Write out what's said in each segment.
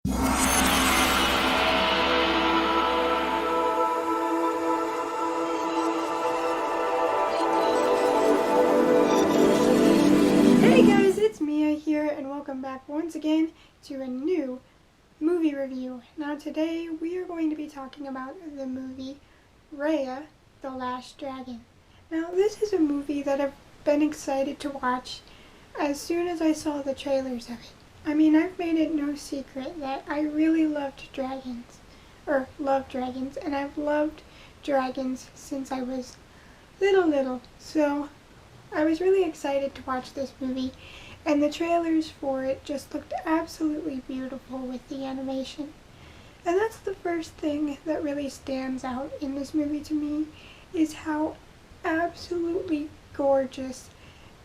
Hey guys, it's Mia here, and welcome back once again to a new movie review. Now today we are going to be talking about the movie Raya, The Last Dragon. Now this is a movie that I've been excited to watch as soon as I saw the trailers of it. I mean, I've made it no secret that I really love dragons, and I've loved dragons since I was little. So I was really excited to watch this movie, and the trailers for it just looked absolutely beautiful with the animation. And that's the first thing that really stands out in this movie to me, is how absolutely gorgeous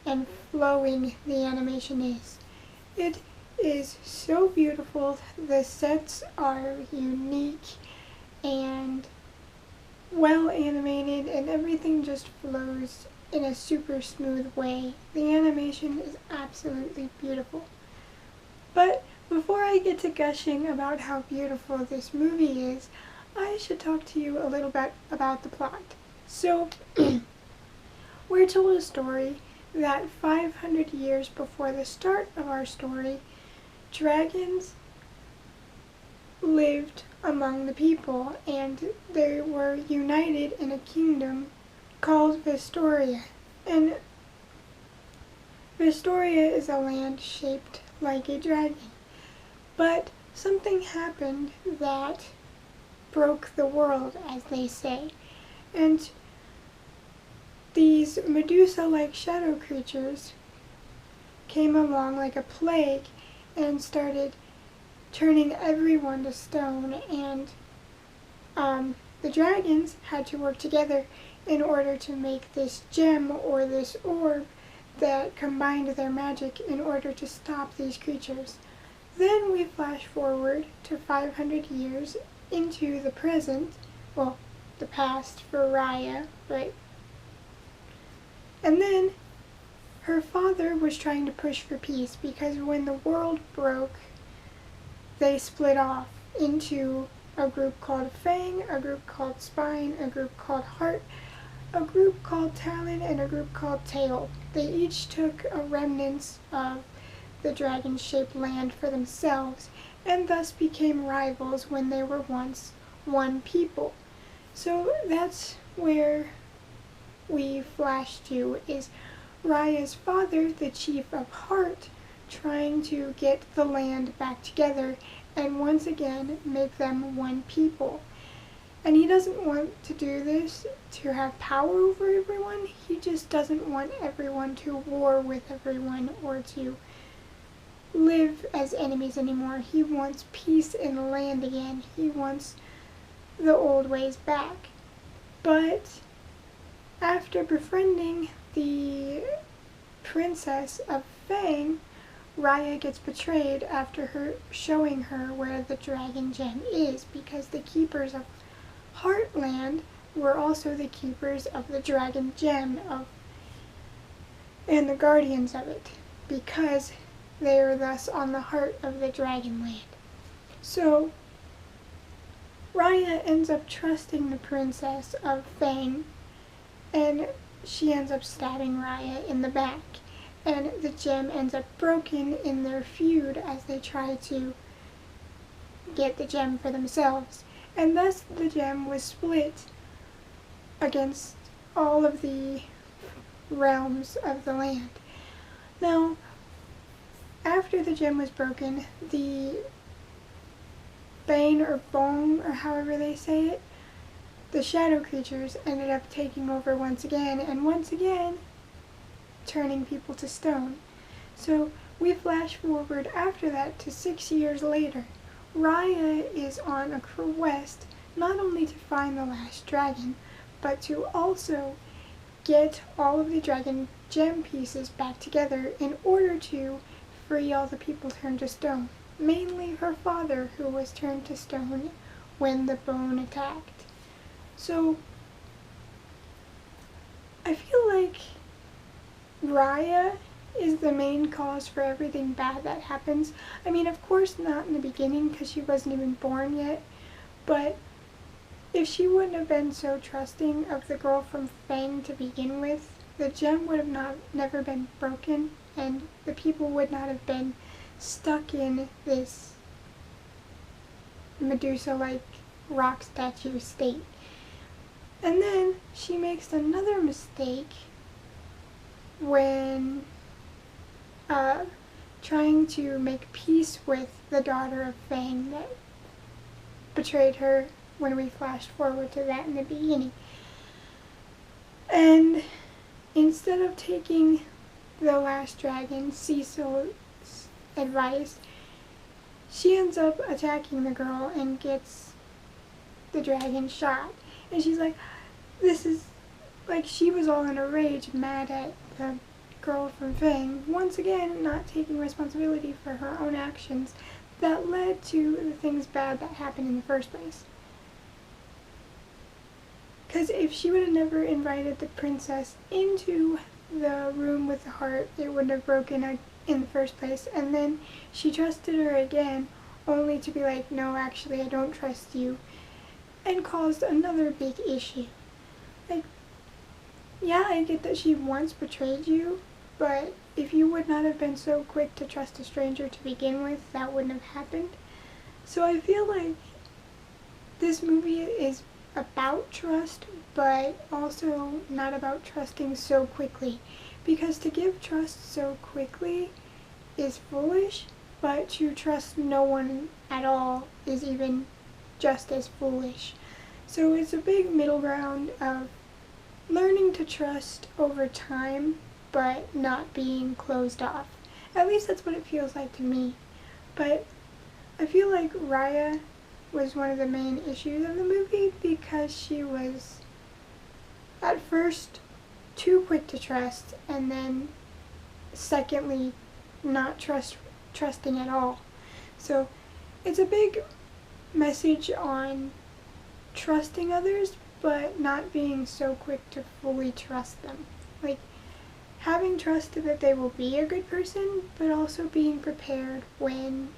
and flowing the animation is. It is so beautiful. The sets are unique and well animated, and everything just flows in a super smooth way. The animation is absolutely beautiful. But before I get to gushing about how beautiful this movie is, I should talk to you a little bit about the plot. So, we're told a story that 500 years before the start of our story, dragons lived among the people, and they were united in a kingdom called Vestoria. And Vestoria is a land shaped like a dragon. But something happened that broke the world, as they say. And these Medusa-like shadow creatures came along like a plague and started turning everyone to stone, and the dragons had to work together in order to make this gem or this orb that combined their magic in order to stop these creatures. Then we flash forward to 500 years into the present, well, the past for Raya, right? And then her father was trying to push for peace, because when the world broke, they split off into a group called Fang, a group called Spine, a group called Heart, a group called Talon, and a group called Tail. They each took a remnants of the dragon-shaped land for themselves, and thus became rivals when they were once one people. So that's where we flash to, is Raya's father, the chief of Heart, trying to get the land back together and once again make them one people. And he doesn't want to do this to have power over everyone. He just doesn't want everyone to war with everyone or to live as enemies anymore. He wants peace in the land again. He wants the old ways back. But after befriending the princess of Fang, Raya gets betrayed after her showing her where the dragon gem is, because the keepers of Heartland were also the keepers of the dragon gem and the guardians of it, because they are thus on the heart of the dragon land. So Raya ends up trusting the princess of Fang, and she ends up stabbing Raya in the back, and the gem ends up broken in their feud as they try to get the gem for themselves. And thus the gem was split against all of the realms of the land. Now, after the gem was broken, the Bane or Bone, or however they say it, the shadow creatures ended up taking over once again, and once again turning people to stone. So we flash forward after that to 6 years later. Raya is on a quest not only to find the last dragon, but to also get all of the dragon gem pieces back together in order to free all the people turned to stone. Mainly her father, who was turned to stone when the bone attacked. So I feel like Raya is the main cause for everything bad that happens. I mean, of course not in the beginning because she wasn't even born yet, but if she wouldn't have been so trusting of the girl from Fang to begin with, the gem would have never been broken, and the people would not have been stuck in this Medusa-like rock statue state. And then she makes another mistake when trying to make peace with the daughter of Fang that betrayed her when we flashed forward to that in the beginning. And instead of taking the last dragon, Cecil's advice, she ends up attacking the girl and gets the dragon shot. And she's like, this is, like, she was all in a rage, mad at the girl from Fang, once again not taking responsibility for her own actions that led to the things bad that happened in the first place. Because if she would have never invited the princess into the room with the heart, it wouldn't have broken in the first place. And then she trusted her again, only to be like, no, actually, I don't trust you, and caused another big issue. Like, yeah, I get that she once betrayed you, but if you would not have been so quick to trust a stranger to begin with, that wouldn't have happened. So I feel like this movie is about trust, but also not about trusting so quickly. Because to give trust so quickly is foolish, but to trust no one at all is even just as foolish. So it's a big middle ground of learning to trust over time, but not being closed off. At least that's what it feels like to me. But I feel like Raya was one of the main issues of the movie because she was at first too quick to trust, and then secondly not trusting at all. So it's a big message on trusting others, but not being so quick to fully trust them. Like, having trust that they will be a good person, but also being prepared when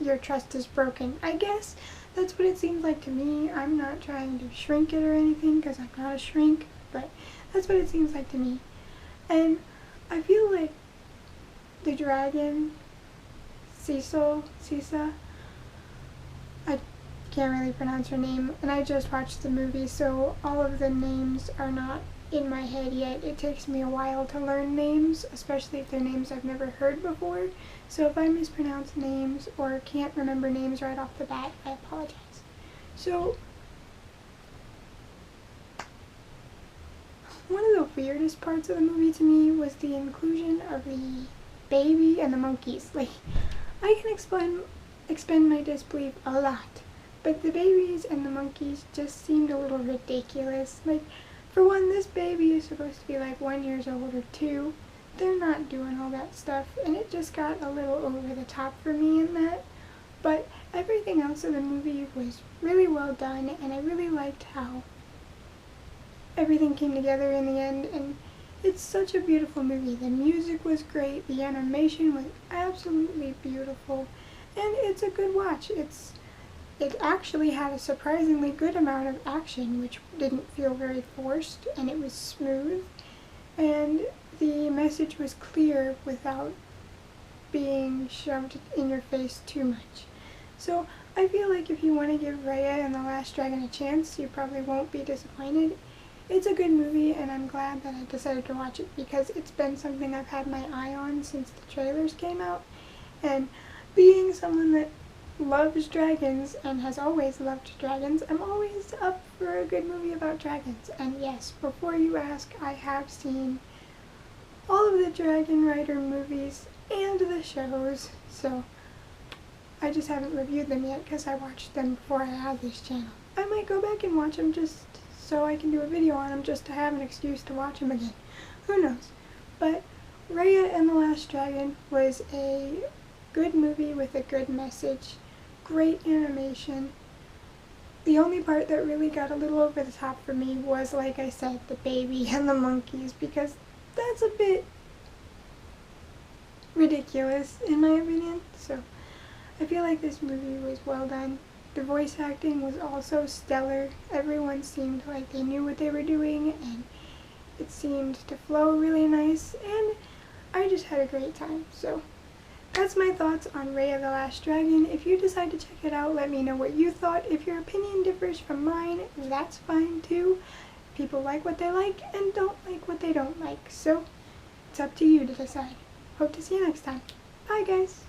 your trust is broken. I guess that's what it seems like to me. I'm not trying to shrink it or anything because I'm not a shrink, but that's what it seems like to me. And I feel like the dragon, Cisa, I can't really pronounce her name, and I just watched the movie, so all of the names are not in my head yet. It takes me a while to learn names, especially if they're names I've never heard before. So if I mispronounce names or can't remember names right off the bat, I apologize. So one of the weirdest parts of the movie to me was the inclusion of the baby and the monkeys. Like, I can expend my disbelief a lot, but the babies and the monkeys just seemed a little ridiculous. Like, for one, this baby is supposed to be like 1 year old or 2. They're not doing all that stuff, and it just got a little over the top for me in that. But everything else in the movie was really well done, and I really liked how everything came together in the end, and it's such a beautiful movie. The music was great, the animation was absolutely beautiful, and it's a good watch. It actually had a surprisingly good amount of action, which didn't feel very forced, and it was smooth, and the message was clear without being shoved in your face too much. So I feel like if you want to give Raya and the Last Dragon a chance, you probably won't be disappointed. It's a good movie, and I'm glad that I decided to watch it because it's been something I've had my eye on since the trailers came out, and being someone that loves dragons and has always loved dragons, I'm always up for a good movie about dragons. And yes, before you ask, I have seen all of the Dragon Rider movies and the shows, so I just haven't reviewed them yet because I watched them before I had this channel. I might go back and watch them just so I can do a video on them, just to have an excuse to watch them again. Who knows? But Raya and the Last Dragon was a good movie with a good message, great animation. The only part that really got a little over the top for me was, like I said, the baby and the monkeys, because that's a bit ridiculous in my opinion. So I feel like this movie was well done. The voice acting was also stellar. Everyone seemed like they knew what they were doing, and it seemed to flow really nice, and I just had a great time. So that's my thoughts on Raya the Last Dragon. If you decide to check it out, let me know what you thought. If your opinion differs from mine, that's fine too. People like what they like and don't like what they don't like. So it's up to you to decide. Hope to see you next time. Bye guys.